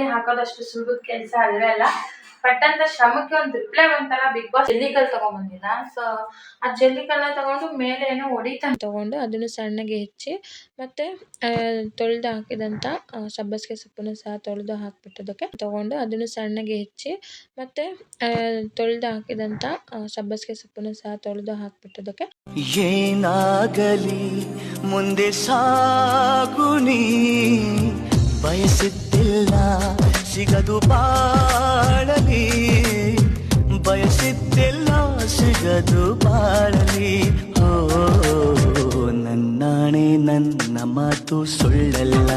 ಮಾಡಿ ಹಾಕೋದಷ್ಟು ಸುಲಭದ ಕೆಲಸ ಅಲ್ವೇ ಅಲ್ಲ. ಪಟ್ಟಂತ ಶ್ರಮಕ್ಕೆ ಒಂದು ರಿಪ್ಲೈ ಬಂತಲ್ಲ, ಬಿಗ್ ಬಾಸ್ ಜೆಲ್ಲಿಕಲ್ ತಗೊಂಡ್ಬಂದಿದ್ದ. ಸೊ ಆ ಜೆಲ್ಲಿಕಲ್ನ ತಗೊಂಡು ಮೇಲೆ ಏನೋ ಹೊಡಿತಾನೆ, ತಗೊಂಡು ಅದನ್ನು ಸಣ್ಣಗೆ ಹೆಚ್ಚಿ ಮತ್ತೆ ತೊಳೆದು ಹಾಕಿದಂಥ ಸಬ್ಬಸಿಗೆ ಸೊಪ್ಪನ್ನು ಸಹ ತೊಳೆದು ಹಾಕ್ಬಿಟ್ಟದಕ್ಕೆ ತಗೊಂಡು ಅದನ್ನು ಸಣ್ಣಗೆ ಹೆಚ್ಚಿ ಮತ್ತೆ ತೊಳೆದು ಹಾಕಿದಂಥ ಸಬ್ಬಸಿಗೆ ಸೊಪ್ಪನ್ನು ಸಹ ತೊಳೆದು ಹಾಕ್ಬಿಟ್ಟದಕ್ಕೆ ಏನಾಗಲಿ ಮುಂದೆ ಸಾಗುನಿ ಬಯಸಿದ್ದಿಲ್ಲ ಸಿಗದು ಬಾಳಲಿ, ಬಯಸಿದ್ದಿಲ್ಲ ಸಿಗದು ಬಾಳಲಿ. ಓ ನನ್ನಾಣೆ ನನ್ನ ಮಾತು ಸುಳ್ಳಲ್ಲ.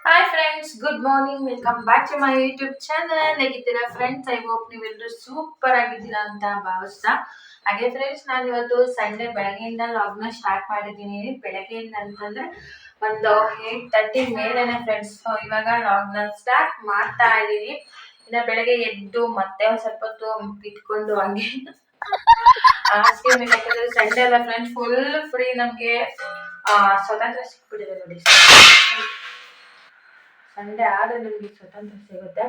Hi friends, good morning, welcome back to my YouTube channel. ಹೇಗಿದ್ದೀರಾ ಫ್ರೆಂಡ್ಸ್? ಐ ಹೋಪ್ ನೀವೆಲ್ಲರೂ ಸೂಪರ್ ಆಗಿದ್ದೀರಾ ಅಂತ ಭಾವಿಸ್ತಾ. ಹಾಗೆ ಫ್ರೆಂಡ್ಸ್, ನಾನು ಇವತ್ತು ಸಂಡೇ ಬೆಳಗ್ಗೆಯಿಂದ ಲಾಗ್ನ ಸ್ಟಾರ್ಟ್ ಮಾಡಿದ್ದೀನಿ. ಬೆಳಗ್ಗೆಯಿಂದ ಅಂತಂದ್ರೆ ಒಂದು 8:30 ಮೇಲೆನೆ ಫ್ರೆಂಡ್ಸ್. ಇವಾಗ ಲಾಗ್ನ ಸ್ಟಾರ್ಟ್ ಮಾಡ್ತಾ ಇದ್ದೀನಿ. ಇನ್ನು ಬೆಳಗ್ಗೆ ಎದ್ದು ಮತ್ತೆ ಒಂದು ಸ್ವಲ್ಪ ಹೊತ್ತು ಬಿಟ್ಕೊಂಡು ಹಂಗೆ ಹಾಸಿಗೆ ಮೇಲೆ, ಯಾಕಂದ್ರೆ ಸಂಡೇ ಅಲ್ಲ ಫ್ರೆಂಡ್ಸ್, ಫುಲ್ ಫ್ರೀ, ನಮಗೆ ಸ್ವತಂತ್ರ ಸಿಕ್ಬಿಟ್ಟಿದೆ ನೋಡಿ. ಸಂಡೇ ಆದ್ರೆ ನಮಗೆ ಸ್ವತಂತ್ರ ಸಿಗುತ್ತೆ.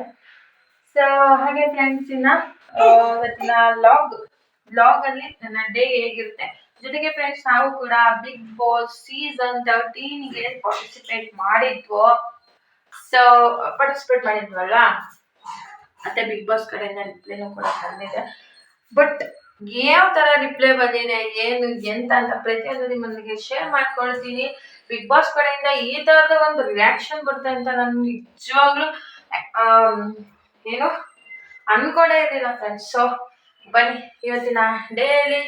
ಸೊ ಹಾಗೆ ಫ್ರೆಂಡ್ಸ್, ಇವತ್ತಿನ ಲಾಗ್ ಅಲ್ಲಿ ನನ್ನ ಡೇ ಹೇಗಿರುತ್ತೆ, ಜೊತೆಗೆ ಫ್ರೆಂಡ್ಸ್ ನಾವು ಕೂಡ ಬಿಗ್ ಬಾಸ್ ಸೀಸನ್ 13ಗೆ ಪಾರ್ಟಿಸಿಪೇಟ್ ಮಾಡಿದ್ವಲ್ವಾ, ಮತ್ತೆ ಬಿಗ್ ಬಾಸ್ ಕಡೆಯಿಂದ ರಿಪ್ಲೈನೂ ಕೂಡ ಬಂದಿದೆ. ಬಟ್ ಯಾವ ತರ ರಿಪ್ಲೈ ಬಂದಿದೆ, ಏನು ಎಂತ ಅಂತ ಪ್ರತಿಯೊಂದು ನಿಮ್ಮೊಂದಿಗೆ ಶೇರ್ ಮಾಡ್ಕೊಳ್ತೀನಿ. ಬಿಗ್ ಬಾಸ್ ಕಡೆಯಿಂದ ಈ ತರದ ಒಂದು ರಿಯಾಕ್ಷನ್ ಬರುತ್ತೆ ಅಂತ ನಾನು ನಿಜವಾಗ್ಲೂ ಏನು ಅನ್ಕೊಂಡೇ ಇರಲಿಲ್ಲ ಫ್ರೆಂಡ್ಸ್. ಸೊ ಬನ್ನಿ, ಇವತ್ತಿನ ಡೇಲಿ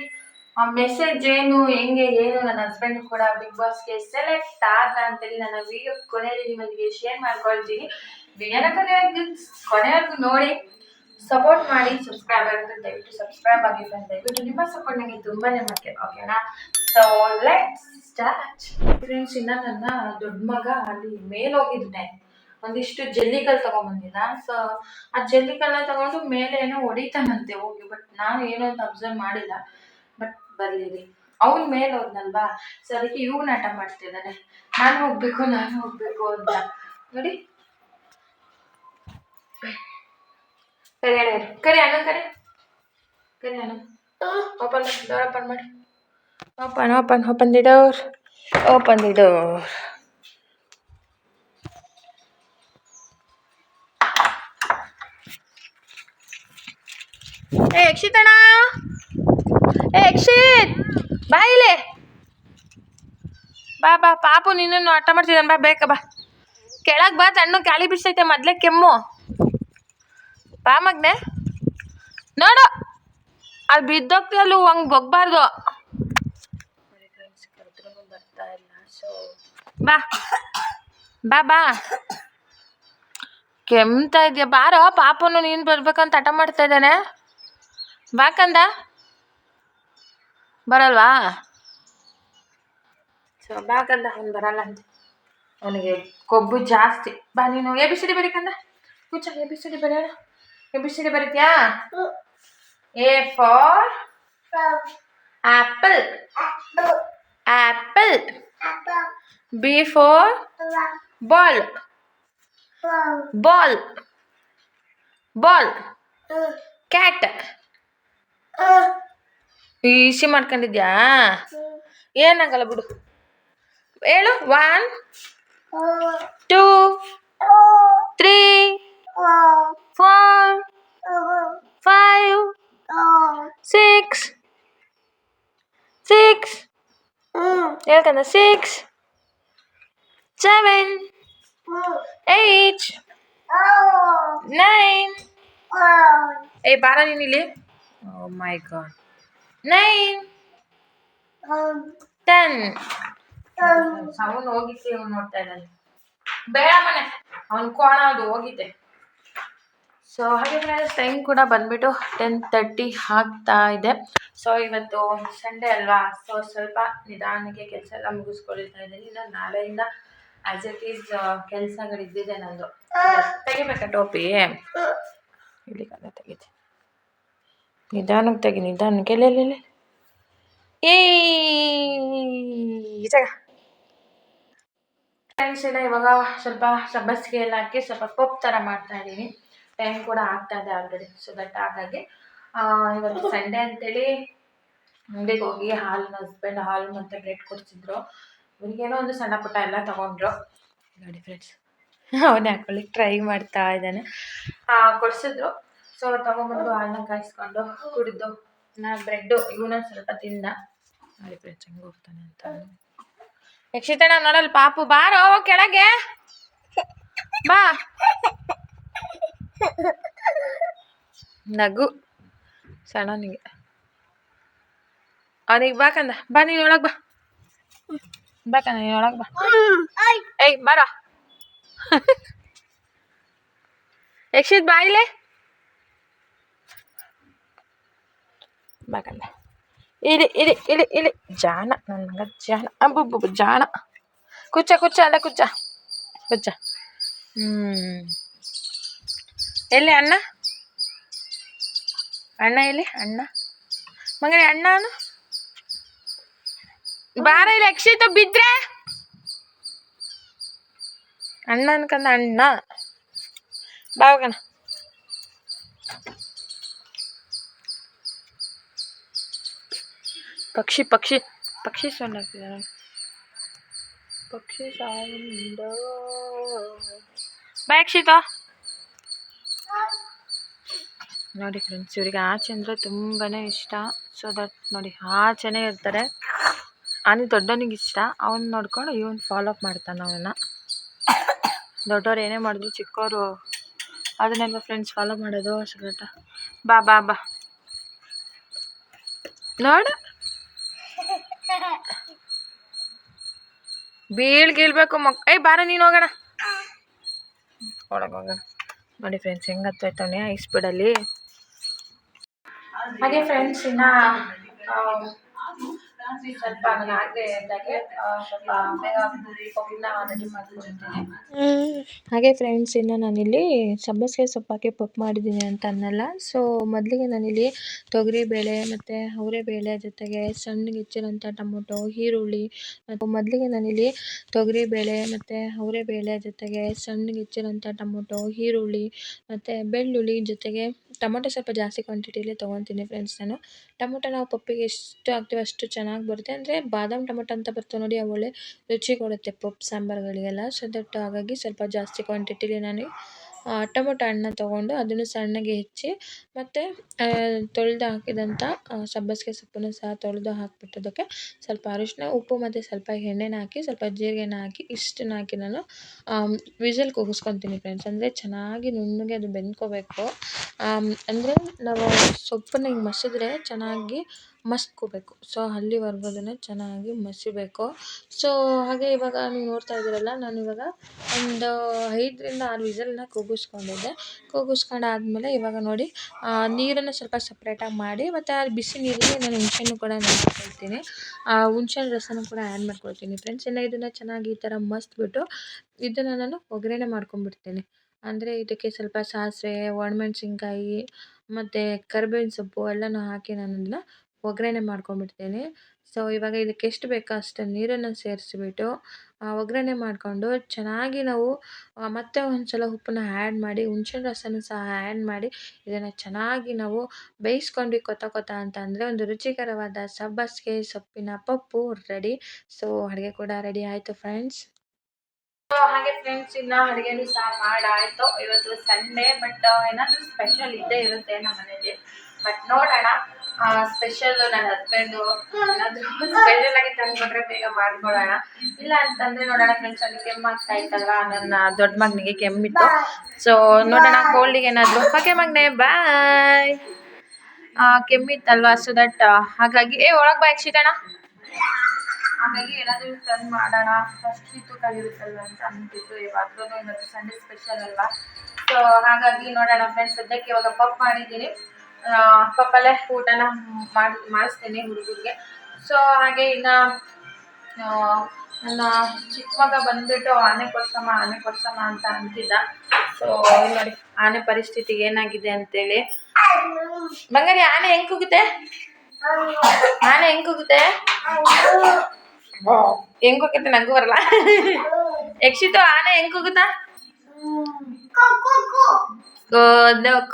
ಮೆಸೇಜ್ ಏನು, ಹೆಂಗೆ, ಏನು, ನನ್ನ ಹಸ್ಬೆಂಡ್ ಕೂಡ ಬಿಗ್ ಬಾಸ್ಗೆ ಸೆಲೆಕ್ಟ್ ಆದ್ರ ಅಂತೇಳಿ ನನ್ನ ವಿಡಿಯೋ ಕೊನೆಯಲ್ಲಿ ನಿಮ್ಮೊಂದಿಗೆ ಶೇರ್ ಮಾಡ್ಕೊಳ್ತೀನಿ. ವಿಡಿಯೋನ ಕೊನೆವರೆಗೂ ನೋಡಿ, ಸಪೋರ್ಟ್ ಮಾಡಿ. ಸಬ್ಸ್ಕ್ರೈಬ್ ಆಗಿದ್ರೆ ದಯವಿಟ್ಟು ಸಬ್ಸ್ಕ್ರೈಬ್ ಆಗಿ ಫ್ರೆಂಡ್ಸ್. ದಯವಿಟ್ಟು ನಿಮ್ಮ ಸಪೋರ್ಟ್ ನನಗೆ ತುಂಬಾನೇ ಮುಖ್ಯ, ಓಕೆನಾ? So let's start friends. ಇನ್ನ ನನ್ನ ದೊಡ್ಡ ಮಗ ಅಲ್ಲಿ ಮೇಲೆ ಹೋಗಿದ್ದಾನೆ, ಒಂದಿಷ್ಟು ಜೆಲ್ಲಿಕಲ್ ತಗೊಂಡ್ಬಂದಿದ್ದ. ಸೊ ಆ ಜೆಲ್ಲಿಕಲ್ನ ತಗೊಂಡು ಮೇಲೆ ಏನೋ ಹೊಡಿತಾನಂತೆ ಹೋಗಿ. ಬಟ್ ನಾನು ಏನೋ ಅಂತ ಅಬ್ಸರ್ವ್ ಮಾಡಿಲ್ಲ. ಬಟ್ ಬರ್ಲಿರಿ, ಅವ್ನ ಮೇಲೆ ಹೋದ್ನಲ್ವಾ, ಸೊ ಅದಕ್ಕೆ ಇವ್ನ ಆಟ ಮಾಡ್ತಿದ್ದಾನೆ, ನಾನು ಹೋಗ್ಬೇಕು ಅಂತ ನೋಡಿ. ಕರಿ ಅಣ್ಣ, ಕರಿ ಅಣ್ಣ. ಓಪನ್ ಡೋರ್, ಓಪನ್ ಮಾಡಿ. Open the door. ಯಕ್ಷಿತ್ ಅಣ್ಣ, ಯಕ್ಷಿತ್ ಬಾ ಇಲ್ಲಿ, ಬಾ ಪಾಪು ನಿನ್ನನ್ನು ಆಟ ಮಾಡ್ತಿದ್ದಾನೆ. ಬಾ ಬೇಕ, ಬಾ ಕೆಳಗೆ ಬಾ, ತಣ್ಣು ಗಾಳಿ ಬಿಡ್ಸೈತೆ, ಮೊದಲೇ ಕೆಮ್ಮು. ಬಾ ಮಗ್ನೆ, ನೋಡು ಅಲ್ಲಿ ಬಿದ್ದೋಗ್ತೀಯಲ್ಲ, ಹಂಗೆ ಬೊಗ್ಬಾರ್ದು. ಬರ್ತಾ ಇಲ್ಲ. ಸೊ ಬಾ ಕೆಮ್ತಾ ಇದೆಯಾ? ಬಾರೋ, ಪಾಪನು ನೀನು ಬರ್ಬೇಕಂತ ಹಠ ಮಾಡ್ತಾ ಇದ್ದಾನೆ. ಬಾಕಂದ ಬರಲ್ವಾ? ಸೊ ಬಾಕಂದ, ಅವ್ನು ಬರಲ್ಲ ಅಂತ, ಅವನಿಗೆ ಕೊಬ್ಬು ಜಾಸ್ತಿ. ಬಾ ನೀನು ABCD ಬರೀಕಂದ, ಕೂಚ ABCD ಬರೆಯೋಣ. ABCD ಬರೀತ್ಯಾ? A for apple, B for ball, cat. Easy ಮಾಡ್ಕೊಂಡಿದ್ಯಾ? ಏನಾಗಲ್ಲ ಬಿಡು, ಹೇಳು. 1 2 3 4 5 6 ಹೇಳ್ಕಂದ 6 7 8 9. ಬಾರ ನೀನಿಲ್ಲಿ. ಓ ಮೈ ಗಾಡ್. 9 10. ಅವನು ಹೋಗಿದ್ದೆ, ಅವನು ನೋಡ್ತಾ ಇದ್ದಾನೆ. ಬೇಡ ಮನೆ, ಅವನು ಕೋಣ, ಅದು ಹೋಗಿದ್ದೆ. ಸೊ ಹಾಗೆ ಟೈಮ್ ಕೂಡ ಬಂದ್ಬಿಟ್ಟು 10:30 ಆಗ್ತಾ ಇದೆ. ಸೊ ಇವತ್ತು ಸಂಡೇ ಅಲ್ವಾ, ಸೊ ಸ್ವಲ್ಪ ನಿಧಾನಕ್ಕೆ ಕೆಲಸ ಎಲ್ಲ ಮುಗಿಸ್ಕೊಳ್ತಾ ಇದ್ದೀನಿ. ಇನ್ನು ನಾಳೆಯಿಂದ ಆಸ್ ಇಟ್ ಈಸ್ ಕೆಲಸಗಳಿದ್ದಿದೆ ನಂದು. ತೆಗಿಬೇಕಾ ಟೋಪಿ? ಇಲ್ಲಿ ಕದ ತೆಗಿತೀನಿ, ನಿಧಾನಕ್ಕೆ ತೆಗಿ, ನಿಧಾನಕ್ಕೆ. ಎಲ್ಲೆಲ್ಲೆಲ್ಲ ಫ್ರೆಂಡ್ಸ್ ಇಲ್ಲ ಇವಾಗ ಸ್ವಲ್ಪ ಸಬ್ಬಸಿಗೆ ಎಲ್ಲ ಹಾಕಿ ಸ್ವಲ್ಪ ಪಪ್ಪು ಥರ ಮಾಡ್ತಾ ಇದ್ದೀನಿ. ಟೈಮ್ ಕೂಡ ಆಗ್ತಾ ಇದೆ ಆಲ್ರೆಡಿ. ಸೊ ದಟ್ ಹಾಗಾಗಿ ಇವತ್ತು ಸಂಡೇ ಅಂತೇಳಿ ಅಂಗಡಿಗೆ ಹೋಗಿ ನನ್ನ ಹಸ್ಬೆಂಡ್ ಹಾಲು ಮತ್ತು ಬ್ರೆಡ್ ಕೊಡಿಸಿದ್ರು. ಇವ್ರಿಗೇನೋ ಒಂದು ಸಣ್ಣ ಪುಟ್ಟ ಎಲ್ಲ ತೊಗೊಂಡ್ರು. ನೋಡಿ ಫ್ರೆಂಡ್ಸ್ ಅವನೇ ಹಾಕೊಳ್ಳಿಕ್ಕೆ ಟ್ರೈ ಮಾಡ್ತಾ ಇದ್ದಾನೆ. ಕೊಡಿಸಿದ್ರು. ಸೊ ತೊಗೊಂಬಂದು ಹಾಲನ್ನ ಕಾಯಿಸ್ಕೊಂಡು ಕುಡಿದು ಬ್ರೆಡ್ಡು ಇವನ ಸ್ವಲ್ಪ ತಿಂದ. ನೋಡಿ ಫ್ರೆಂಡ್ಸ್ ಹೆಂಗೆ ಹೋಗ್ತಾನೆ ಅಂತ. ಯಕ್ಷಿತಣ್ಣ ನೋಡಲ್ ಪಾಪು ಬಾರೋ ಕೆಳಗೆ ಬಾ. ನಗು ಸಣ್ಣನಿಗೆ ಅವನಿಗೆ ಬಾಕಂದ ಬಾ ನೀನು ಒಳಗೆ ಬಾ. ಬಾಕಂದ ನೀನು ಒಳಗೆ ಬಾ. ಏಯ್ ಬಾರ ಯಕ್ಷಿತ್ ಬಾ ಇಲ್ಲೇ ಬಾಕಂದ. ಇಳಿ ಇಳಿ ಇಳಿ ಇಳಿ ಜಾಣ ನನ್ನ ಮಗ ಜಾಣ. ಅಬ್ಬುಬ್ಬು ಜಾಣ. ಕುಚ್ಚ ಕುಚ್ಚ ಅಲ್ಲ ಕುಚ್ಚ ಕುಚ್ಚ. ಎಲ್ಲಿ ಅಣ್ಣ ಅಣ್ಣ ಎಲ್ಲಿ ಅಣ್ಣ ಮಗನೇ ಅಣ್ಣ ಅನು ಬಾರ ಇಲ್ಲಿ. ಯಕ್ಷಿತ ಬಿದ್ರೆ ಅಣ್ಣ ಅನ್ಕಂದ ಅಣ್ಣ ಬಾ ಹೋಗೋಣ. ಪಕ್ಷಿ ಪಕ್ಷಿ ಪಕ್ಷಿ ಸೌಂಡ್ ಆಗ್ತಿದೆ ನೋಡಿ. ಪಕ್ಷಿ ಸೌಂಡ್ ಬಾ ಯಕ್ಷಿತ. ನೋಡಿ ಫ್ರೆಂಡ್ಸ್ ಇವರಿಗೆ ಆಚೆ ಅಂದರೆ ತುಂಬಾ ಇಷ್ಟ. ಸೊ ದಟ್ ನೋಡಿ ಆಚೆನೇ ಇರ್ತಾರೆ. ಅವನಿಗೆ ದೊಡ್ಡವನಿಗೆ ಇಷ್ಟ. ಅವನ್ನ ನೋಡ್ಕೊಂಡು ಇವನು ಫಾಲೋ ಅಪ್ ಮಾಡ್ತಾನೆ ಅವನ್ನ. ದೊಡ್ಡವ್ರು ಏನೇ ಮಾಡಿದ್ರು ಚಿಕ್ಕವರು ಅದನ್ನೆಲ್ಲ ಫ್ರೆಂಡ್ಸ್ ಫಾಲೋ ಮಾಡೋದು. ಸಿಗಟ ಬಾ ಬಾ ಬಾ ನೋಡು ಬೀಳ್ಗಿಳ್ಬೇಕು ಏಯ್ ಬಾರ ನೀನು ಹೋಗೋಣ ಒಳಗೆ ಹೋಗೋಣ. ನೋಡಿ ಫ್ರೆಂಡ್ಸ್ ಹೆಂಗೆ ಹತ್ತೋಯ್ತಾನೆ ಹೈ ಸ್ಪೀಡಲ್ಲಿ. ಹಾಗೆ ಫ್ರೆಂಡ್ಸ್ ಇನ್ನು ಸ್ವಲ್ಪ ನನಗೆ ಇದ್ದಾಗೆ ಸ್ವಲ್ಪ ಬೇಗ ಪಪ್ಪನ್ನ ರೆಡಿ ಮಾಡ್ಕೊಂಡಿದ್ದೀನಿ. ಹಾಗೆ ಫ್ರೆಂಡ್ಸ್ ಇನ್ನು ನಾನಿಲ್ಲಿ ಸಬ್ಬಸಿಗೆ ಸೊಪ್ಪು ಹಾಕಿ ಪಪ್ಪು ಮಾಡಿದ್ದೀನಿ ಅಂತ ಅನ್ನಲ್ಲ. ಸೊ ಮೊದಲಿಗೆ ನಾನಿಲ್ಲಿ ತೊಗರಿಬೇಳೆ ಮತ್ತು ಅವರೆಬೇಳೆ ಜೊತೆಗೆ ಸಣ್ಣಗೆ ಹೆಚ್ಚಿರೋಂಥ ಟೊಮೊಟೊ ಈರುಳ್ಳಿ ಮತ್ತು ಮೊದಲಿಗೆ ನಾನಿಲ್ಲಿ ತೊಗರಿಬೇಳೆ ಮತ್ತು ಅವರೆಬೇಳೆ ಜೊತೆಗೆ ಸಣ್ಣಗೆ ಹೆಚ್ಚಿರೋಂಥ ಟೊಮೊಟೊ ಈರುಳ್ಳಿ ಮತ್ತು ಬೆಳ್ಳುಳ್ಳಿ ಜೊತೆಗೆ ಟೊಮೊಟೊ ಸ್ವಲ್ಪ ಜಾಸ್ತಿ ಕ್ವಾಂಟಿಟಿಯಲ್ಲಿ ತೊಗೊತೀನಿ ಫ್ರೆಂಡ್ಸ್. ನಾನು ಟೊಮೊಟೊ ನಾವು ಪಪ್ಪಿಗೆ ಎಷ್ಟು ಹಾಕ್ತೀವಿ ಅಷ್ಟು ಚೆನ್ನಾಗಿ ಬರುತ್ತೆ. ಅಂದರೆ ಬಾದಾಮ್ ಟೊಮೊಟೊ ಅಂತ ಬರ್ತವೆ ನೋಡಿ, ಒಳ್ಳೆ ರುಚಿ ಕೊಡುತ್ತೆ ಪಪ್ಪು ಸಾಂಬಾರುಗಳಿಗೆಲ್ಲ. ಸೊ ದಟ್ ಹಾಗಾಗಿ ಸ್ವಲ್ಪ ಜಾಸ್ತಿ ಕ್ವಾಂಟಿಟಿಲಿ ನಾನು ಟೊಮೊಟೊ ಹಣ್ಣನ್ನ ತೊಗೊಂಡು ಅದನ್ನು ಸಣ್ಣಗೆ ಹೆಚ್ಚಿ ಮತ್ತು ತೊಳೆದು ಹಾಕಿದಂಥ ಸಬ್ಬಸಿಗೆ ಸೊಪ್ಪನ್ನು ಸಹ ತೊಳೆದು ಹಾಕಿಬಿಟ್ಟೋದಕ್ಕೆ ಸ್ವಲ್ಪ ಅರಿಶಿನ ಉಪ್ಪು ಮತ್ತು ಸ್ವಲ್ಪ ಎಣ್ಣೆನ ಹಾಕಿ ಸ್ವಲ್ಪ ಜೀರಿಗೆನ ಹಾಕಿ ಇಷ್ಟನ್ನ ಹಾಕಿ ನಾನು ವಿಸಲ್ ಕೂಗಿಸ್ಕೊತೀನಿ ಫ್ರೆಂಡ್ಸ್. ಅಂದರೆ ಚೆನ್ನಾಗಿ ನುಣ್ಣಗೆ ಅದು ಬೆಂದ್ಕೋಬೇಕು. ಅಂದರೆ ನಾವು ಸೊಪ್ಪನ್ನ ಹಿಂಗೆ ಮಸಿದ್ರೆ ಚೆನ್ನಾಗಿ ಮಸ್ಕೋಬೇಕು. ಸೊ ಅಲ್ಲಿವರೆಗೂ ಅದನ್ನು ಚೆನ್ನಾಗಿ ಮಸಿಬೇಕು. ಸೊ ಹಾಗೆ ಇವಾಗ ನೀವು ನೋಡ್ತಾ ಇದ್ದೀರಲ್ಲ, ನಾನು ಇವಾಗ ಒಂದು 5ರಿಂದ 6 ವಿಸಲನ್ನ ಕೂಗಿಸ್ಕೊಂಡಿದ್ದೆ. ಕೂಗಿಸ್ಕೊಂಡಾದ್ಮೇಲೆ ಇವಾಗ ನೋಡಿ ನೀರನ್ನು ಸ್ವಲ್ಪ ಸಪ್ರೇಟಾಗಿ ಮಾಡಿ ಮತ್ತು ಆ ಬಿಸಿ ನೀರಿಗೆ ನಾನು ಹುಣಸೆಹಣ್ಣು ಕೂಡ ಹಾಕ್ಕೊಳ್ತೀನಿ. ಹುಣಸೆಹಣ್ಣು ರಸನೂ ಕೂಡ ಆ್ಯಡ್ ಮಾಡ್ಕೊಳ್ತೀನಿ ಫ್ರೆಂಡ್ಸ್. ಇನ್ನು ಇದನ್ನು ಚೆನ್ನಾಗಿ ಈ ಥರ ಮಸ್ತ್ಬಿಟ್ಟು ಇದನ್ನು ನಾನು ಒಗ್ಗರಣೆ ಮಾಡ್ಕೊಂಡ್ಬಿಡ್ತೀನಿ. ಅಂದರೆ ಇದಕ್ಕೆ ಸ್ವಲ್ಪ ಸಾಸಿವೆ, ಒಣಮೆಣ್ಸಿನ್ಕಾಯಿ ಮತ್ತು ಕರಿಬೇವಿನ ಸೊಪ್ಪು ಎಲ್ಲನೂ ಹಾಕಿ ನಾನು ಅದನ್ನು ಒಗ್ಗರಣೆ ಮಾಡ್ಕೊಂಡ್ಬಿಡ್ತೀನಿ. ಸೊ ಇವಾಗ ಇದಕ್ಕೆ ಎಷ್ಟು ಬೇಕೋ ಅಷ್ಟು ನೀರನ್ನು ಸೇರಿಸಿಬಿಟ್ಟು ಒಗ್ಗರಣೆ ಮಾಡಿಕೊಂಡು ಚೆನ್ನಾಗಿ ನಾವು ಮತ್ತೆ ಒಂದು ಸಲ ಉಪ್ಪನ್ನ ಆ್ಯಡ್ ಮಾಡಿ ಹುಣಸೆಹಣ್ಣು ರಸನೂ ಸಹ ಆ್ಯಡ್ ಮಾಡಿ ಇದನ್ನು ಚೆನ್ನಾಗಿ ನಾವು ಬೇಯಿಸ್ಕೊಂಡು ಕೊತ ಅಂತ ಅಂದರೆ ಒಂದು ರುಚಿಕರವಾದ ಸಬ್ಬಸಿಗೆ ಸೊಪ್ಪಿನ ಪಪ್ಪು ರೆಡಿ. ಸೊ ಅಡುಗೆ ಕೂಡ ರೆಡಿ ಆಯಿತು ಫ್ರೆಂಡ್ಸ್. ಹಾಗೆ ಫ್ರೆಂಡ್ಸ್ ಇನ್ನು ಅಡುಗೆನೂ ಸಹ ಮಾಡಾಯಿತು. ಇವತ್ತು ಸಂಡೇ ಬಟ್ ಏನಾದರೂ ಸ್ಪೆಷಲ್ ಇದ್ದೇ ಇರುತ್ತೆ ನಮ್ಮ ಮನೇಲಿ. ಬಟ್ ನೋಡೋಣ, ಸ್ಪೆಷಲ್ ನನ್ನ ಹಸ್ಬೆಂಡು ಏನಾದರೂ ಸ್ಪೆಷಲ್ ಆಗಿ ತಂದುಕೊಟ್ರೆ ಬೇಗ ಮಾಡ್ಕೊಳ್ಳೋಣ. ಇಲ್ಲ ಅಂತಂದರೆ ನೋಡೋಣ ಫ್ರೆಂಡ್ಸ್. ಅಲ್ಲಿ ಕೆಮ್ಮಾಗ್ತಾ ಇತ್ತಲ್ವ, ನನ್ನ ದೊಡ್ಡ ಮಗನಿಗೆ ಕೆಮ್ಮಿತ್ತು. ಸೊ ನೋಡೋಣ ಕೋಲ್ಡಿಗೆ ಏನಾದರೂ ಓಕೆ ಮಗನೇ ಬಾಯ್ ಕೆಮ್ಮಿತ್ತಲ್ವ. ಸೊ ದಟ್ ಹಾಗಾಗಿ ಒಳಗೆ ಬಾ ಯಕ್ಷಿತಣ್ಣ. ಹಾಗಾಗಿ ಏನಾದರೂ ತಂದು ಮಾಡೋಣ, ಫಸ್ಟ್ ತೂಕಾಗಿರುತ್ತಲ್ವ ಅಂತ ಅಂತಿದ್ದು. ಇವಾಗಲೂ ಇವತ್ತು ಸಂಡೇ ಸ್ಪೆಷಲ್ ಅಲ್ವಾ. ಸೊ ಹಾಗಾಗಿ ನೋಡೋಣ ಫ್ರೆಂಡ್ಸ್. ಸದ್ಯಕ್ಕೆ ಇವಾಗ ಪಪ್ಪು ಮಾಡಿದ್ದೀನಿ. ಪಪ್ಪಲ್ಲೇ ಊಟನ ಮಾಡಿಸ್ತೀನಿ ಹುಡುಗರಿಗೆ. ಸೊ ಹಾಗೆ ಇನ್ನು ನನ್ನ ಚಿಕ್ಕ ಮಗ ಬಂದುಬಿಟ್ಟು ಆನೆ ಕೊಡ್ಸಮ್ಮ ಅಂತ ಅಂತಿದ್ದ. ಸೊ ನೋಡಿ ಆನೆ ಪರಿಸ್ಥಿತಿ ಏನಾಗಿದೆ ಅಂತೇಳಿ. ಬಂಗಾರಿ ಆನೆ ಹೆಂಗೆ ಕೂಗುತ್ತೆ? ಆನೆ ಹೆಂಗೆ ಕೂಗುತ್ತೆ? ಹೆಂಗೆ ಕೂಗುತ್ತೆ? ನನಗೂ ಬರಲ್ಲ. ಯಕ್ಷಿತು ಆನೆ ಹೆಂಗ್ ಕೂಗುತ್ತಾ?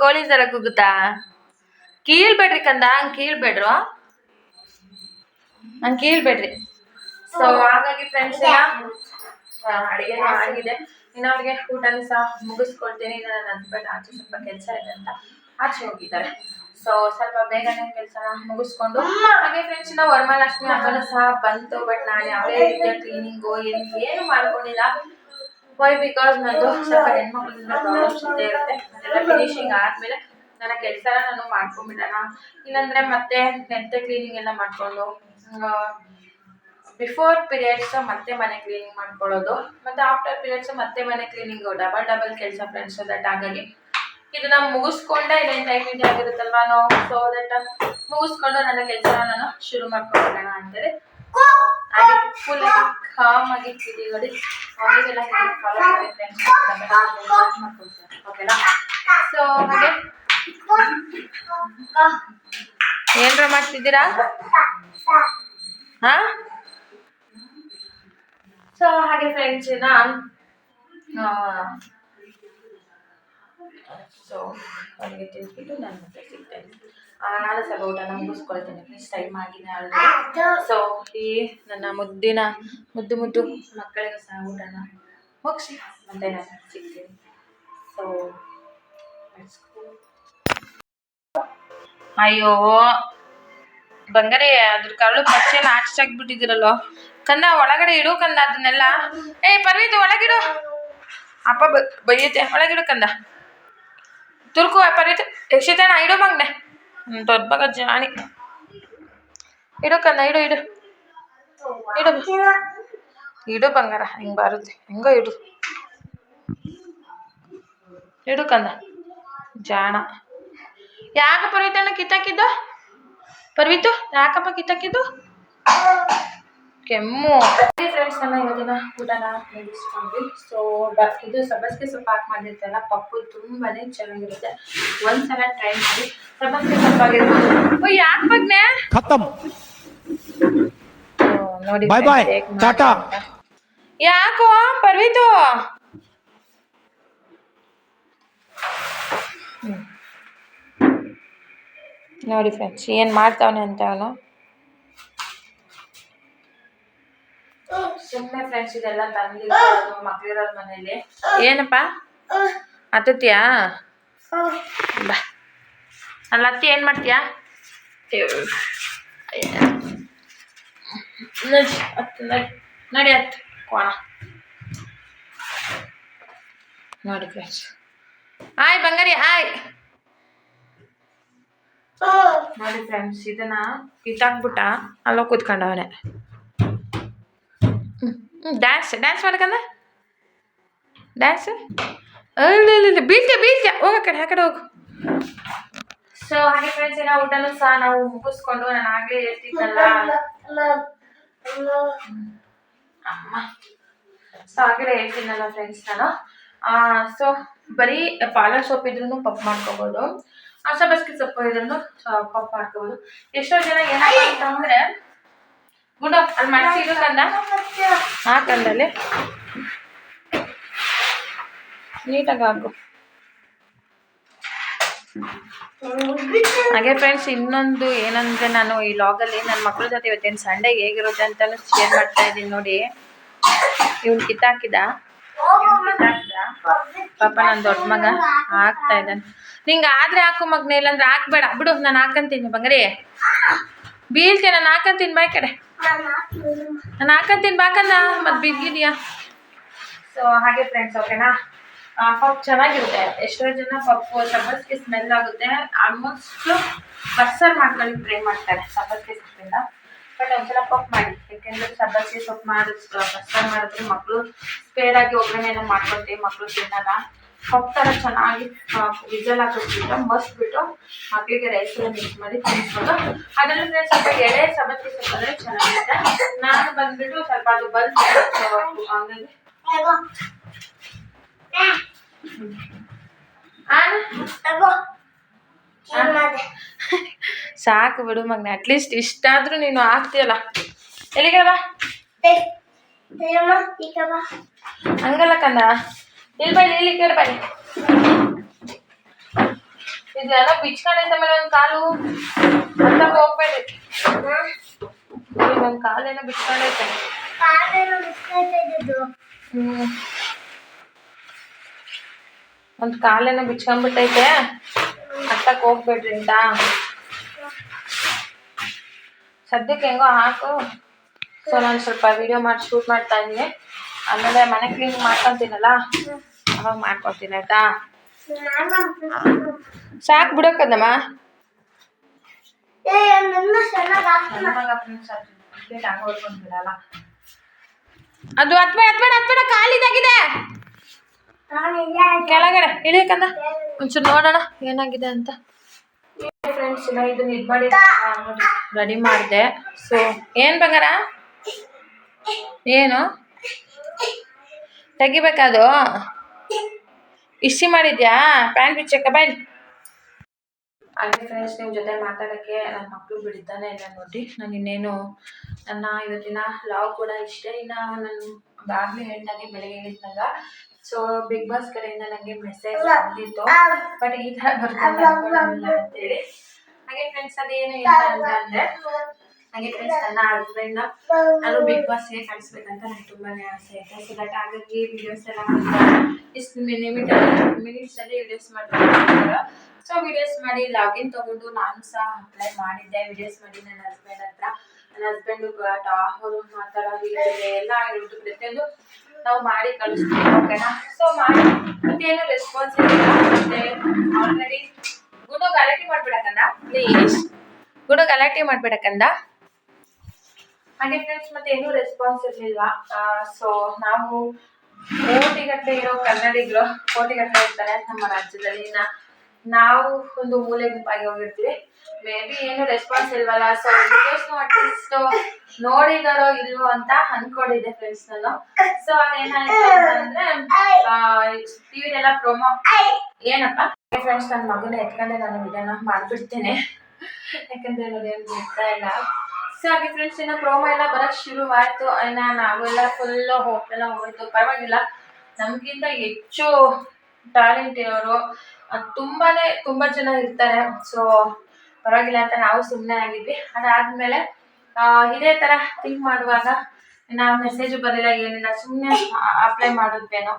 ಕೋಳಿ ತರ ಕೂಗುತ್ತಾ? ಕೀಳ್ಬೇಡ್ರಿ ಕಂದ, ಹಂಗ್ ಕೀಳ್ಬೇಡ್ರು, ಹಂಗ್ ಕೀಳ್ಬೇಡ್ರಿ. ಸೊ ಹಾಗಾಗಿ ಫ್ರೆಂಡ್ಸ್ ಅಡಿಗೆ ಆಗಿದೆ. ಇನ್ನು ಅವ್ರಿಗೆ ಊಟನೂ ಸಹ ಮುಗಿಸ್ಕೊಳ್ತೀನಿ. ನನ್ನ ಹಸ್ಬೆಂಡ್ ಆಚೆ ಸ್ವಲ್ಪ ಕೆಲಸ ಇದೆ ಅಂತ ಆಚೆ ಹೋಗಿದ್ದಾರೆ. ಸೊ ಸ್ವಲ್ಪ ಬೇಗನೆ ಕೆಲಸನ ಮುಗಿಸ್ಕೊಂಡು ಹಾಗೆ ಫ್ರೆಂಡ್ಸ್ ಇನ್ನು ವರಮಹಾಲಕ್ಷ್ಮಿ ಹಬ್ಬನೂ ಸಹ ಬಂತು. ಬಟ್ ನಾನು ಯಾವುದೇ ರೀತಿಯ ಕ್ಲೀನಿಂಗು ಏನು ಮಾಡ್ಕೊಂಡಿಲ್ಲ. ವೈ ಬಿಕಾಸ್ ನಂದು ಸ್ವಲ್ಪ ಹೆಣ್ಮಕ್ಳಿಂದ ಪ್ರಾಬ್ಲಮ್ಸ್ ಇದ್ದೇ ಇರುತ್ತೆ. ಅದೆಲ್ಲ ಫಿನಿಶಿಂಗ್ ಆದಮೇಲೆ ನನ್ನ ಕೆಲಸನ ನಾನು ಮಾಡ್ಕೊಂಡ್ಬಿಡೋಣ. ಇಲ್ಲಾಂದರೆ ಮತ್ತೆ ಕ್ಲೀನಿಂಗ್ ಎಲ್ಲ ಮಾಡಿಕೊಂಡು ಬಿಫೋರ್ ಪೀರಿಯಡ್ಸ್ ಮತ್ತೆ ಮನೆ ಕ್ಲೀನಿಂಗ್ ಮಾಡ್ಕೊಳ್ಳೋದು, ಮತ್ತು ಆಫ್ಟರ್ ಪೀರಿಯಡ್ಸ್ ಮತ್ತೆ ಮನೆ ಕ್ಲೀನಿಂಗು, ಡಬಲ್ ಕೆಲಸ ಫ್ರೆಂಡ್ಸ್. ದಟ್ ಹಾಗಾಗಿ ಇದನ್ನ ಮುಗಿಸ್ಕೊಂಡೆ ಇದೇನು ಟೈಮ್ ಇದೆ ಆಗಿರುತ್ತಲ್ವಾ ನಾವು. ಸೊ ದಟ್ ಮುಗಿಸ್ಕೊಂಡು ನನ್ನ ಕೆಲಸನ ನಾನು ಶುರು ಮಾಡ್ಕೊಂಡ್ಬಿಡೋಣ ಅಂತೇಳಿ ಹಾಗೆ ಫುಲ್ ಕಾಮ್ ಆಗಿ ಕಿಡಿಗಡಿ ಅವರಿಗೆಲ್ಲ ಫಾಲೋ ಮಾಡಿ ಫ್ರೆಂಡ್ಸ್ ಮಾಡ್ಕೊಳ್ತಾರೆ. ಓಕೆನಾ? ಸೊ ಹಾಗೆ ಏನ್ರ ಮಾಡ್ತಿದ್ದೀರಾ? ಹಾ, ಸೊ ಹಾಗೆ ಫ್ರೆಂಡ್ಸ್ ಸೊ ಅವನಿಗೆ ತಿಳ್ಬಿಟ್ಟು ನಾನು ಮತ್ತೆ ಸಿಗ್ತೇನೆ. ನಾಳೆ ಸ್ವಲ್ಪ ಊಟನ ಮುಗಿಸ್ಕೊಳ್ತೇನೆ ಪ್ಲೀಸ್, ಟೈಮ್ ಆಗಿದೆ ಆಲ್ರೆಡಿ. ಸೊ ಈ ನನ್ನ ಮುದ್ದು ಮಕ್ಕಳಿಗೆ ಸಹ ಊಟನ ಮುಗಿಸಿ ಮತ್ತೆ ನಾನು ಸಿಗ್ತೀನಿ. ಸೊ ಅಯ್ಯೋ ಬಂಗಾರಿ, ಅದ್ರ ಕರಳು ಪಚ್ಚೆಲ್ಲ ಆಚಾಕ್ಬಿಟ್ಟಿದ್ದೀರಲ್ಲೋ ಕಂದ. ಒಳಗಡೆ ಇಡು ಕಂದ ಅದನ್ನೆಲ್ಲ. ಪರ್ವೀತು ಒಳಗಿಡು, ಅಪ್ಪ ಬೈಯುತ್ತೆ. ಒಳಗಿಡು ಕಂದ. ತುರ್ಕು ಪರ್ವೀತು. ಯಕ್ಷಿತನ ಇಡು ಮಗ್ನೆ, ದೊಡ್ಡ ಮಗ ಜಾಣಿ. ಇಡು ಕಂದ, ಇಡು ಇಡು ಬಂಗಾರ. ಹಿಂಗೆ ಬರುತ್ತೆ ಹೆಂಗೋ ಇಡು ಕಂದ, ಜಾಣ. ಯಾಕ ಪರ್ವೀತನ ಕಿತ್ತಾಕಿದ್ದು? ಪರ್ವೀತು ಯಾಕಪ್ಪ ಕಿತ್ತಾಕಿದ್ದು? ಕೆಮ್ಮು. ಫ್ರೆಂಡ್ಸ್ ನಮ್ಮ ಇವತ್ತಿನ ಊಟನ ಮುಗಿಸ್ಕೊಂಡ್ವಿ. ಸೊ ಇದು ಸಬ್ಬಸಿಗೆ ಸೊಪ್ಪು ಹಾಕಿ ಮಾಡಿರ್ತಲ್ಲ ಪಪ್ಪು ತುಂಬಾನೇ ಚೆನ್ನಾಗಿರುತ್ತೆ. ಒಂದ್ಸಲ ಟ್ರೈ ಮಾಡಿ. ಸಬ್ಬಸಿಗೆ ಸೊಪ್ಪಾಗಿರ್ಬೋದು. ಯಾಕೆ ಬಗ್ನೆ ನೋಡಿ ಯಾಕೋ ಪರ್ವೀತು? ನೋಡಿ ಫ್ರೆಂಡ್ಸ್ ಏನು ಮಾಡ್ತಾವನೆ ಅಂತ ಅವನು. ಸುಮ್ಮನೆ ಫ್ರೆಂಡ್ಸ್ ಇದೆಲ್ಲ ತಂದಿರೋದು ಮಕ್ಳಿರೋರ ಮನೇಲಿ. ಏನಪ್ಪ ಹತ್ತತ್ತೀಯಾ? ಬಾ ಅಲ್ಲ ಹತ್ತಿ ಏನು ಮಾಡ್ತೀಯಾ? ನಡಿ ಹತ್ತು ಕೋಣ. ನೋಡಿ ಫ್ರೆಂಡ್ಸ್, ಆಯ್ ಬಂಗಾರಿ ಆಯ್. ನೋಡಿ ಫ್ರೆಂಡ್ಸ್ ಇದನ್ನ ಕಿತ್ತಾಕ್ಬಿಟ್ಟ ಅಲ್ಲೋ ಕೂತ್ಕೊಂಡವನೆ. Dance ಮಾಡ್ಕಂದ dance. ಬೀಳ್ತೀಯ ಹೋಗ ಆ ಕಡೆ ಹೋಗು. ಸೊ ಹಾಗೆ ಫ್ರೆಂಡ್ಸ್ ಏನೋ ಊಟನೂ ಸಹ ನಾವು ಮುಗಿಸ್ಕೊಂಡು ನಾನು ಆಗಲೇ ಹೇಳ್ತಿದ್ದಲ್ಲ ಅಮ್ಮ. ಸೊ ಆಗಲೇ ಹೇಳ್ತೀನಲ್ಲ ಫ್ರೆಂಡ್ಸ್ ನಾನು. ಸೊ ಬರೀ ಪಾಲಕ್ ಸೊಪ್ಪು ಇದ್ರೂ ಪಪ್ಪು ಮಾಡ್ಕೋಬೋದು, ಸಬ್ಬಸಿಗೆ ಸೊಪ್ಪು ಇದ್ರೂ ಪಪ್ಪು ಮಾಡ್ಕೋಬೋದು. ಎಷ್ಟೋ ಜನ ಏನಪ್ಪ ಅಂತಂದರೆ ಗುಂಡು ಅಲ್ಲಿ ಮನಸ್ಸು ಇದು ಕಂದ ಹಾಕಂದಲ್ಲಿ ನೀಟಾಗಿ ಹಾಕು. ಹಾಗೆ ಫ್ರೆಂಡ್ಸ್ ಇನ್ನೊಂದು ಏನಂದರೆ ನಾನು ಈ ಲಾಗಲ್ಲಿ ನನ್ನ ಮಕ್ಕಳ ಜೊತೆ ಇವತ್ತೇನು ಸಂಡೇ ಹೇಗಿರುತ್ತೆ ಅಂತಲೂ ಶೇರ್ ಮಾಡ್ತಾ ಇದ್ದೀನಿ. ನೋಡಿ ಇವ್ನು ಕಿತ್ತಾಕಿದ ಪಾಪ ನನ್ನ ದೊಡ್ಡ ಮಗ ಹಾಕ್ತಾ ಇದ್ದಾನೆ. ನಿಂಗೆ ಆದರೆ ಹಾಕು ಮಗನೇ, ಇಲ್ಲಾಂದ್ರೆ ಹಾಕ್ಬೇಡ ಬಿಡು. ನಾನು ಹಾಕಂತೀನಿ ಬಂಗಾರಿ, ಬೀಳ್ತೀನಿ. ನಾನು ಹಾಕಂತೀನಿ ಬಾಯ್ ಕಡೆ, ನಾನು ಹಾಕಂತೀನಿ ಬಾಕಂದ ಮತ್ತೆ ಬಿದ್ದಿದ್ಯಾ. ಸೊ ಹಾಗೆ ಫ್ರೆಂಡ್ಸ್ ಓಕೆನಾ. ಪಪ್ಪು ಚೆನ್ನಾಗಿರುತ್ತೆ. ಎಷ್ಟೋ ಜನ ಪಪ್ಪು ಸಬ್ಬಸಿಗೆ ಸ್ಮೆಲ್ ಆಗುತ್ತೆ. ಆಲ್ಮೋಸ್ಟ್ ಬಸ್ಸಾರು ಮಾಡ್ಕೊಂಡು ಫ್ರೈ ಮಾಡ್ತಾರೆ ಸಬ್ಬಸಿಗೆ ಸೊಪ್ಪಿಂದ. ಬಟ್ ಒಂದ್ಸಲ ಪಪ್ಪು ಮಾಡಿ, ಯಾಕೆಂದರೆ ಸಬ್ಬಸಿಗೆ ಸೊಪ್ಪು ಬಸ್ಸಾರು ಮಾಡಿದ್ರೆ ಮಕ್ಕಳು ಸ್ಪೇಡಾಗಿ ಒಗ್ಗರಣೆನ ಮಾಡ್ಕೊಳ್ತೀವಿ, ಮಕ್ಕಳು ತಿನ್ನಲ್ಲ. ಪಪ್ಪು ಥರ ಚೆನ್ನಾಗಿ ವಿಜಲ್ ಹಾಕಿಸ್ಬಿಟ್ಟು ಮಸ್ಬಿಟ್ಟು ಮಕ್ಕಳಿಗೆ ರೈಸ್ ಎಲ್ಲ ಮಿಕ್ಸ್ ಮಾಡಿ ತಿನ್ನಿಸ್ಬೋದು. ಅದರಲ್ಲಿ ಸ್ವಲ್ಪ ಎಳೆ ಸಬ್ಬಸಿಗೆ ಸೊಪ್ಪು ಅಂದರೆ ಚೆನ್ನಾಗಿರುತ್ತೆ. ನಾನು ಬಂದ್ಬಿಟ್ಟು ಸ್ವಲ್ಪ ಅದು ಬಂದು ಹಂಗಾಗಿ ಸಾಕು ಬಿಡು ಮಗನ. ಅಟ್ಲೀಸ್ಟ್ ಇಷ್ಟಾದ್ರೂ ನೀನು ಹಾಕ್ತೀಯಲ್ಲ. ಎಲ್ಲಿಗೆ ಬಾ ಹಂಗಲ್ಲ ಕಂದ, ಇಲ್ಲಿ ಬೈ, ಇಲ್ಲಿ ಕೇಳಿ ಬೈ. ಇದೆಲ್ಲ ಬಿಚ್ಕೊಂಡೈತೆ ಮೇಲೆ ಒಂದು ಕಾಲು ಅಂತ ಹೋಗ್ಬೇಡಿ. ಒಂದು ಕಾಲೇನೋ ಬಿಚ್ಕೊಂಡೈತೆ. ಒಂದು ಕಾಲೇನೋ ಬಿಚ್ಕೊಂಡ್ಬಿಟ್ಟೈತೆ, ಹತ್ತಕ್ಕೆ ಹೋಗ್ಬೇಡ್ರಿ ಅಂತ. ಸದ್ಯಕ್ಕೆ ಹೆಂಗೋ ಹಾಕು. ಸೊ ನಾನು ಸ್ವಲ್ಪ ವಿಡಿಯೋ ಮಾಡಿ ಶೂಟ್ ಮಾಡ್ತಾ ಇದ್ದೀನಿ. ಆಮೇಲೆ ಮನೆ ಕ್ಲೀನ್ ಮಾಡ್ಕೊತೀನಲ್ಲ, ಅವಾಗ ಮಾಡ್ಕೊತೀನಿ ಆಯ್ತಾ. ಸಾಕು ಬಿಡೋಕ್ಕದಮ್ಮ. ಅದು ಹತ್ಬೇಡ ಕಾಲಿದಾಗಿದೆ ಕೆಳಗಡೆ ಇಳಿಯಕಂದ. ಒಂಚೂರು ನೋಡೋಣ ಏನಾಗಿದೆ ಅಂತ. ಫ್ರೆಂಡ್ಸ್ ಇಲ್ಲ ಇದನ್ನ ಇದು ಮಾಡಿ ರೆಡಿ ಮಾಡಿದೆ. ಸೊ ಏನು ಬಂಗಾರ, ಏನು ತೆಗಿಬೇಕಾದು? ಇಸಿ ಮಾಡಿದ್ಯಾ? ಪ್ಯಾಂಟ್ ಬಿಚ್ಚಕ್ಕ ಬಾಯ್. ಹಾಗೆ ಫ್ರೆಂಡ್ಸ್, ನಿಮ್ಮ ಜೊತೆ ಮಾತಾಡೋಕ್ಕೆ ನನ್ನ ಮಕ್ಕಳು ಬಿಡ್ತಾನೆ ಇಲ್ಲ ನೋಡಿ. ನಾನು ಇನ್ನೇನು ನನ್ನ ಇವತ್ತಿನ ಲಾಗ್ ಕೂಡ ಇಷ್ಟೇ. ಇನ್ನು ನಾನು ಆಗಲೇ ಹೇಳ್ದಾಗೆ ಬೆಳಗ್ಗೆ ಹೇಳಿದ್ದಾಗ ಸೊ ಬಿಗ್ ಬಾಸ್ ಕಡೆಯಿಂದ ನನಗೆ ಮೆಸೇಜ್ ಬಂದಿತ್ತು, ಬಟ್ ಈ ಥರ ಬರ್ತಾರೆ ಅಂತೇಳಿ. ಹಾಗೆ ಫ್ರೆಂಡ್ಸ್ ಅದೇನು ಇಲ್ಲ ಅಂತ ಅಂದರೆ, ಹಾಗೆ ಫ್ರೆಂಡ್ಸ್ ನನ್ನ ಹಸ್ಬೆಂಡ್ನ ನಾನು ಬಿಗ್ ಬಾಸ್ಗೆ ಕಳಿಸ್ಬೇಕಂತ ನನಗೆ ತುಂಬಾ ಆಸೆ ಐತೆ. ಸೊ ದಟ್ ಹಾಗಾಗಿ ವಿಡಿಯೋಸ್ ಎಲ್ಲ ಇಷ್ಟು ಮಿನಿಟ್ಸಲ್ಲಿ ವಿಡಿಯೋಸ್ ಮಾಡ್ತಾರೆ. ಸೊ ವಿಡಿಯೋಸ್ ಮಾಡಿ ಲಾಗಿನ್ ತೊಗೊಂಡು ನಾನು ಸಹ ಅಪ್ಲೈ ಮಾಡಿದ್ದೆ. ವಿಡಿಯೋಸ್ ಮಾಡಿ ನನ್ನ ಹಸ್ಬೆಂಡ್ ಹತ್ರ, ನನ್ನ ಹಸ್ಬೆಂಡು ಅವರು ಮಾತಾಡೋದು ಎಲ್ಲ ಹೇಳ್ಬಿಟ್ಟು ಪ್ರತಿಯೊಂದು ನಾವು ಮಾಡಿ ಕಳಿಸ್ತೀವಿ, ಓಕೆನಾ. ಸೊ ಮಾಡಿ ಮತ್ತೇನು ರೆಸ್ಪಾನ್ಸ್ ಇಲ್ಲ. ಮತ್ತೆ ಆಲ್ರೆಡಿ ಗುಣ ಗಲಾಟೆ ಮಾಡ್ಬಿಡಕ್ಕಂದ, ಪ್ಲೀಸ್ ಗುಣ ಗಲಾಟೆ ಮಾಡ್ಬಿಡಕ್ಕಂದ. ಹಾಗೆ ಫ್ರೆಂಡ್ಸ್ ಮತ್ತೆ ಏನೂ ರೆಸ್ಪಾನ್ಸ್ ಇರಲಿಲ್ವಾ. ಸೊ ನಾವು ಕೋಟಿಗಟ್ಟಲೆ ಇರೋ ಕನ್ನಡಿಗರು ಕೋಟಿಗಟ್ಟಲೆ ಇರ್ತಾರೆ ನಮ್ಮ ರಾಜ್ಯದಲ್ಲಿ. ನಾವು ಒಂದು ಮೂಲೆ ಗುಂಪಾಗಿ ಹೋಗಿರ್ತೀವಿ. ಮೇ ಬಿ ಏನು ರೆಸ್ಪಾನ್ಸ್ ಇಲ್ವಲ್ಲ. ಸೊ ವಿಡಿಯೋಸ್ನು ಅಟ್ಲೀಸ್ಟ್ ನೋಡಿದಾರೋ ಇಲ್ವೋ ಅಂತ ಅನ್ಕೊಂಡಿದ್ದೆ ಫ್ರೆಂಡ್ಸ್ ನಾನು. ಸೊ ಅದೇನಾಯ್ತು ಅಂತಂದ್ರೆ ಟಿವಿಲೆಲ್ಲ ಪ್ರೊಮೋ ಏನಪ್ಪ ಫ್ರೆಂಡ್ಸ್, ನನ್ನ ಮಗನ ಎತ್ಕೊಂಡೆ ನಾನು ವಿಡಿಯೋನ ಮಾಡ್ಬಿಡ್ತೇನೆ, ಯಾಕಂದ್ರೆ ನೋಡಿ ಏನು ಬಿಡ್ತಾ ಇಲ್ಲ. ಸೊ ಹಾಗೆ ಫ್ರೆಂಡ್ಸ್ ಇನ್ನು ಪ್ರೋಮೋ ಎಲ್ಲ ಬರೋಕ್ಕೆ ಶುರುವಾಯಿತು. ಇನ್ನು ನಾವೆಲ್ಲ ಫುಲ್ಲು ಹೋಗ್ತೆಲ್ಲ ಹೋಯ್ತು. ಪರವಾಗಿಲ್ಲ, ನಮಗಿಂತ ಹೆಚ್ಚು ಟ್ಯಾಲೆಂಟ್ ಇರೋರು ತುಂಬ ಜನ ಇರ್ತಾರೆ. ಸೊ ಪರವಾಗಿಲ್ಲ ಅಂತ ನಾವು ಸುಮ್ಮನೆ ಆಗಿದ್ವಿ. ಅದಾದಮೇಲೆ ಇದೇ ಥರ ಥಿಂಕ್ ಮಾಡುವಾಗ ನಾವು ಮೆಸೇಜು ಬರಲಿಲ್ಲ, ಏನಿಲ್ಲ, ಸುಮ್ಮನೆ ಅಪ್ಲೈ ಮಾಡೋದೇನೋ,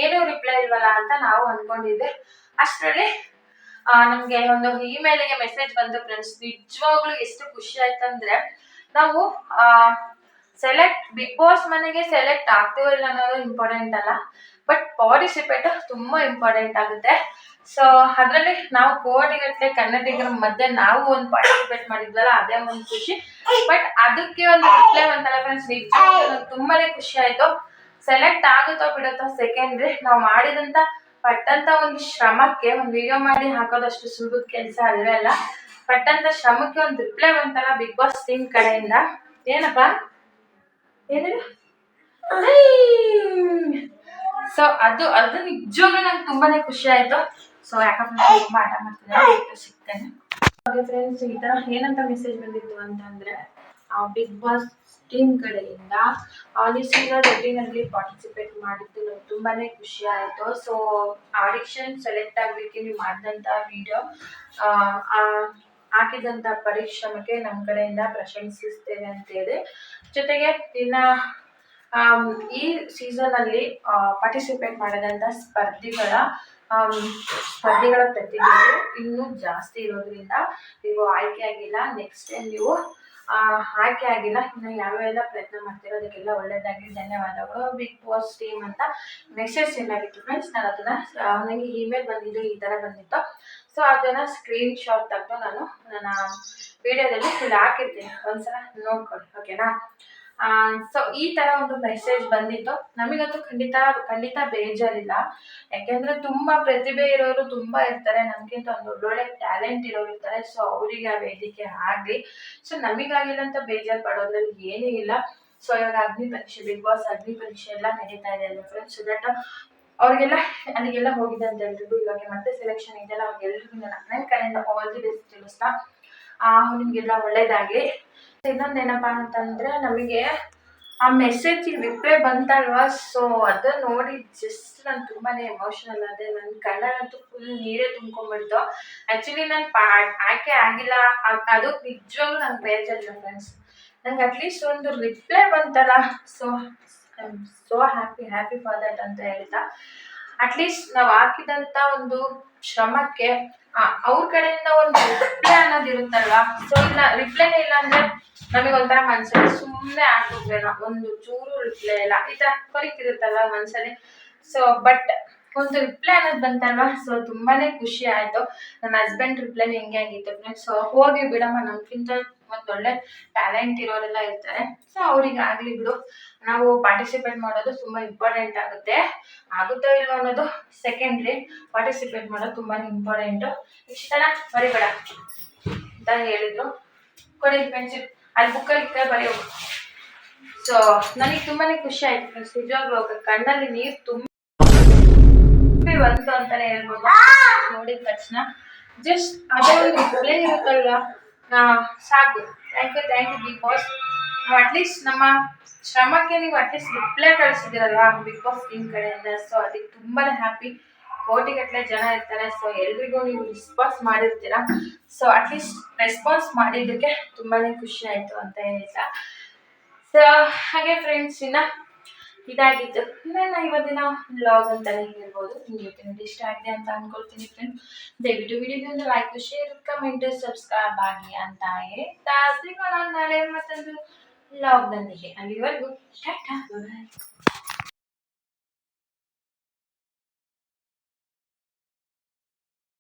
ಏನೂ ರಿಪ್ಲೈ ಇಲ್ವಲ್ಲ ಅಂತ ನಾವು ಅಂದ್ಕೊಂಡಿದ್ದೆ. ಅಷ್ಟರಲ್ಲಿ ನಮಗೆ ಒಂದು ಇಮೇಲಿಗೆ ಮೆಸೇಜ್ ಬಂತು ಫ್ರೆಂಡ್ಸ್. ನಿಜವಾಗ್ಲೂ ಎಷ್ಟು ಖುಷಿ ಆಯ್ತು ಅಂದರೆ, ನಾವು ಬಿಗ್ ಬಾಸ್ ಮನೆಗೆ ಸೆಲೆಕ್ಟ್ ಆಗ್ತೀವೋ ಇಲ್ಲ ಅನ್ನೋದು ಇಂಪಾರ್ಟೆಂಟ್ ಅಲ್ಲ, ಬಟ್ ಪಾರ್ಟಿಸಿಪೇಟ್ ತುಂಬ ಇಂಪಾರ್ಟೆಂಟ್ ಆಗುತ್ತೆ. ಸೊ ಅದರಲ್ಲಿ ನಾವು ಕೋಟಿಗಟ್ಟಲೆ ಕನ್ನಡಿಗರ ಮಧ್ಯೆ ನಾವು ಒಂದು ಪಾರ್ಟಿಸಿಪೇಟ್ ಮಾಡಿದ್ವಲ್ಲ, ಅದೇ ಒಂದು ಖುಷಿ. ಬಟ್ ಅದಕ್ಕೆ ಒಂದು ರಿಪ್ಲೈ ಬಂತಲ್ಲ ಫ್ರೆಂಡ್ಸ್, ನಿಜವಾಗ್ಲೂ ತುಂಬಾ ಖುಷಿ ಆಯಿತು. ಸೆಲೆಕ್ಟ್ ಆಗುತ್ತೋ ಬಿಡುತ್ತೋ ಸೆಕೆಂಡ್ರಿ, ನಾವು ಮಾಡಿದಂಥ ಪಟ್ಟಂತ ಒಂದು ಶ್ರಮಕ್ಕೆ ಒಂದು ವಿಡಿಯೋ ಮಾಡಿ ಹಾಕೋದಷ್ಟು ಸುಲಭದ ಕೆಲಸ ಅಲ್ವೇ ಅಲ್ಲ. ಪಟ್ಟಂತ ಶ್ರಮಕ್ಕೆ ಒಂದು ರಿಪ್ಲೈ ಬಂತಲ್ಲ ಬಿಗ್ ಬಾಸ್ ಟೀಮ್ ಕಡೆಯಿಂದ. ಏನಪ್ಪ ಏನಿಲ್ಲ. ಸೊ ಅದು ನಿಜವಾಗ್ಲೂ ನಂಗೆ ತುಂಬಾನೇ ಖುಷಿ ಆಯ್ತು. ಸೊ ಯಾಕಂದ್ರೆ ತುಂಬಾ ಆಟ ಮಾಡ್ತಿದ್ದೆ, ಸಿಗ್ತೇನೆ. ಹಾಗೆ ಫ್ರೆಂಡ್ಸ್ ಈ ಥರ ಏನಂತ ಮೆಸೇಜ್ ಬಂದಿತ್ತು ಅಂತಂದರೆ, ಬಿಗ್ ಬಾಸ್ ಟೀಮ್ ಕಡೆಯಿಂದ ಈ ಸೀಸನ್ 13ನಲ್ಲಿ ಪಾರ್ಟಿಸಿಪೇಟ್ ಮಾಡಿದ್ದು ನಂಗೆ ತುಂಬಾ ಖುಷಿ ಆಯಿತು. ಸೊ ಆಡಿಷನ್ ಸೆಲೆಕ್ಟ್ ಆಗಲಿಕ್ಕೆ ನೀವು ಮಾಡಿದಂಥ ವಿಡಿಯೋ, ಹಾಕಿದಂಥ ಪರಿಶ್ರಮಕ್ಕೆ ನಮ್ಮ ಕಡೆಯಿಂದ ಪ್ರಶಂಸಿಸ್ತೇವೆ ಅಂತೇಳಿ. ಜೊತೆಗೆ ಇನ್ನು ಈ ಸೀಸನಲ್ಲಿ ಪಾರ್ಟಿಸಿಪೇಟ್ ಮಾಡಿದಂಥ ಸ್ಪರ್ಧಿಗಳ ಪ್ರತಿಭೆ ಇನ್ನೂ ಜಾಸ್ತಿ ಇರೋದ್ರಿಂದ ನೀವು ಆಯ್ಕೆ ಆಗಿಲ್ಲ. ನೆಕ್ಸ್ಟ್ ಟೈಮ್ ನೀವು ಆಯ್ಕೆ ಆಗಿಲ್ಲ, ಇನ್ನು ಯಾವೆಲ್ಲ ಪ್ರಯತ್ನ ಮಾಡ್ತೀರೋ ಅದಕ್ಕೆಲ್ಲ ಒಳ್ಳೆಯದಾಗಲಿ, ಧನ್ಯವಾದಗಳು ಬಿಗ್ ಬಾಸ್ ಟೀಮ್ ಅಂತ ಮೆಸೇಜ್ ಏನಾಗಿತ್ತು ಫ್ರೆಂಡ್ಸ್. ನಾನು ಅದನ್ನು ನನಗೆ ಇಮೇಲ್ ಬಂದಿದ್ದು ಈ ಥರ ಬಂದಿತ್ತು. ಸೊ ಅದನ್ನು ಸ್ಕ್ರೀನ್ ಶಾಟ್ ತೆಗೆದು ನಾನು ನನ್ನ ವಿಡಿಯೋದಲ್ಲಿ ಇಲ್ಲಿ ಹಾಕಿರ್ತೀನಿ, ಒಂದ್ಸಲ ನೋಡ್ಕೊಳ್ಳಿ, ಓಕೆನಾ. ಸೊ ಈ ಥರ ಒಂದು ಮೆಸೇಜ್ ಬಂದಿತ್ತು. ನಮಗಂತೂ ಖಂಡಿತ ಬೇಜಾರಿಲ್ಲ, ಯಾಕೆಂದರೆ ತುಂಬ ಪ್ರತಿಭೆ ಇರೋರು ತುಂಬ ಇರ್ತಾರೆ, ನಮಗಿಂತ ಒಂದು ಒಳ್ಳೊಳ್ಳೆ ಟ್ಯಾಲೆಂಟ್ ಇರೋರು ಇರ್ತಾರೆ. ಸೊ ಅವರಿಗೆ ಆ ವೇದಿಕೆ ಆಗಲಿ. ಸೊ ನಮಗಾಗಿಲ್ಲ ಅಂತ ಬೇಜಾರು ಪಡೋದ್ರಲ್ಲಿ ಏನೂ ಇಲ್ಲ. ಸೊ ಇವಾಗ ಅಗ್ನಿ ಪರೀಕ್ಷೆ, ಬಿಗ್ ಬಾಸ್ ಅಗ್ನಿ ಪರೀಕ್ಷೆ ಎಲ್ಲ ನಡೀತಾ ಇದೆ ಅಲ್ವ ಫ್ರೆಂಡ್ಸ್. ಸೊ ದಟ್ ಅವ್ರಿಗೆಲ್ಲ ಅಲ್ಲಿಗೆಲ್ಲ ಹೋಗಿದೆ ಅಂತ ಎಲ್ರಿಗೂ ಇವಾಗ ಮತ್ತೆ ಸೆಲೆಕ್ಷನ್ ಇದೆಯಲ್ಲ, ಅವ್ರಿಗೆಲ್ರಿಗೂ ನನ್ನ ಕಡೆಯಿಂದ ಆಲ್ ದಿ ಬೆಸ್ಟ್ ತಿಳಿಸ್ತಾ ನಿಮಗೆಲ್ಲ ಒಳ್ಳೇದಾಗಲಿ. ಇನ್ನೊಂದೇನಪ್ಪ ಅಂತಂದರೆ, ನಮಗೆ ಆ ಮೆಸೇಜಿಗೆ ರಿಪ್ಲೈ ಬಂತಲ್ವಾ, ಸೊ ಅದು ನೋಡಿ ಜಸ್ಟ್ ನಾನು ತುಂಬಾ ಎಮೋಷನಲ್ ಆದೆ. ನನ್ನ ಕಣ್ಣಲ್ಲಂತೂ ಫುಲ್ ನೀರೇ ತುಂಬ್ಕೊಂಡ್ಬಿಡ್ತು. ಆ್ಯಕ್ಚುಲಿ ನಾನು ಆಯ್ಕೆ ಆಗಿಲ್ಲ, ಅದು ನಿಜವಾಗ್ಲೂ ನಂಗೆ ಬೇಜಾರಿಲ್ಲ ಫ್ರೆಂಡ್ಸ್. ನಂಗೆ ಅಟ್ಲೀಸ್ಟ್ ಒಂದು ರಿಪ್ಲೈ ಬಂತಲ್ಲ, so I am so happy for that ಅಂತ ಹೇಳ್ತಾ, ಅಟ್ಲೀಸ್ಟ್ ನಾವು ಹಾಕಿದಂಥ ಒಂದು ಶ್ರಮಕ್ಕೆ ಅವ್ರ ಕಡೆಯಿಂದ ಒಂದು ರಿಪ್ಲೈ ಅನ್ನೋದು ಇರುತ್ತಲ್ವಾ. ಸೊ ಇಲ್ಲ ರಿಪ್ಲೈನೇ ಇಲ್ಲ ಅಂದರೆ ನಮಗೆ ಒಂಥರ ಮನಸ್ಸಲ್ಲಿ ಸುಮ್ಮನೆ ಆಗ್ಬಿಟ್ವೇನೋ, ಒಂದು ಚೂರು ರಿಪ್ಲೈ ಇಲ್ಲ ಈ ಥರ ಕೊರಿತಿರುತ್ತಲ್ವ ಮನಸ್ಸಲ್ಲಿ. ಸೊ ಬಟ್ ಒಂದು ರಿಪ್ಲೈ ಅನ್ನೋದು ಬಂತಲ್ವಾ, ಸೊ ತುಂಬಾ ಖುಷಿ ಆಯಿತು. ನನ್ನ ಹಸ್ಬೆಂಡ್ ರಿಪ್ಲೈ ಹೆಂಗೆ ಆಗಿತ್ತು ಫ್ರೆಂಡ್ಸ್. ಸೊ ಹೋಗಿ ಬಿಡಮ್ಮ, ನಮ್ಗಿಂತ ಒಂದು ಒಳ್ಳೆ ಟ್ಯಾಲೆಂಟ್ ಇರೋರೆಲ್ಲ ಇರ್ತಾರೆ. ಸೊ ಅವ್ರಿಗೆ ಆಗಲಿ ಬಿಡು, ನಾವು ಪಾರ್ಟಿಸಿಪೇಟ್ ಮಾಡೋದು ತುಂಬ ಇಂಪಾರ್ಟೆಂಟ್ ಆಗುತ್ತೋ ಇಲ್ವೋ ಅನ್ನೋದು ಸೆಕೆಂಡ್ರಿ. ಪಾರ್ಟಿಸಿಪೇಟ್ ಮಾಡೋದು ತುಂಬಾ ಇಂಪಾರ್ಟೆಂಟು. ಇಷ್ಟನ ಬರಿಬೇಡ ಅಂತ ಹೇಳಿದ್ರು. ಕೊಡಿ ಪೆನ್ಸಿಲ್, ಅಲ್ಲಿ ಬುಕ್ಕಲ್ಲಿ ಬರೆಯೋದು. ಸೊ ನನಗೆ ತುಂಬಾ ಖುಷಿ ಆಯ್ತು ಫ್ರೆಂಡ್ಸ್, ನಿಜವಾಗ್ಲೂ ಕಣ್ಣಲ್ಲಿ ನೀರು ತುಂಬಿ ಬಂತು ಅಂತಾನೆ ಹೇಳ್ಬೋದು. ನೋಡಿದ ತಕ್ಷಣ ಜಸ್ಟ್ ಅದೇ ಒಂದು ರಿಪ್ಲೈ ಇರುತ್ತಲ್ವ, ಸಾಕು. Thank you big boss. At least ನಮ್ಮ ಶ್ರಮಕ್ಕೆ ನೀವು ಅಟ್ಲೀಸ್ಟ್ ರಿಪ್ಲೈ ಕಳಿಸಿದಿರಲ್ವಾ ಬಿಗ್ ಬಾಸ್ ಟೀಮ್ ಕಡೆಯಿಂದ. ಸೊ ಅದಕ್ಕೆ ತುಂಬಾ ಹ್ಯಾಪಿ. ಕೋಟಿಗಟ್ಟಲೆ ಜನ ಇರ್ತಾರೆ, ಸೊ ಎಲ್ರಿಗೂ ನೀವು ರೆಸ್ಪಾನ್ಸ್ ಮಾಡಿರ್ತೀರಾ. ಸೊ ಅಟ್ಲೀಸ್ಟ್ ರೆಸ್ಪಾನ್ಸ್ ಮಾಡಿದ್ದಕ್ಕೆ ತುಂಬಾ ಖುಷಿ ಆಯಿತು ಅಂತ ಹೇಳ್ತಾ, ಸೊ ಹಾಗೆ ಫ್ರೆಂಡ್ಸ್ ಇದಾಗಿತ್ತು ನನ್ನ ಇವತ್ತಿನ ವ್ಲಾಗ್ ಅಂತಲೇ ಹೇಳ್ಬೋದು. ನಿಮಗೆ ಇಷ್ಟ ಆಗಿದೆ ಅಂತ ಅಂದ್ಕೊಳ್ತೀನಿ ಫ್ರೆಂಡ್ಸ್. ದಯವಿಟ್ಟು ವಿಡಿಯೋಗೆ ಲೈಕ್, ಶೇರ್, ಕಮೆಂಟ್, ಸಬ್ಸ್ಕ್ರೈಬ್ ಆಗಿ ಅಂತ ಹೇಳ್ತಾ ಸಿಗೋಣ ನಾಳೆ ಮತ್ತೊಂದು ವ್ಲಾಗ್ನೊಂದಿಗೆ. ಅಲ್ಲಿವರೆಗೂ ಟಾಟಾ ಬಾಯ್.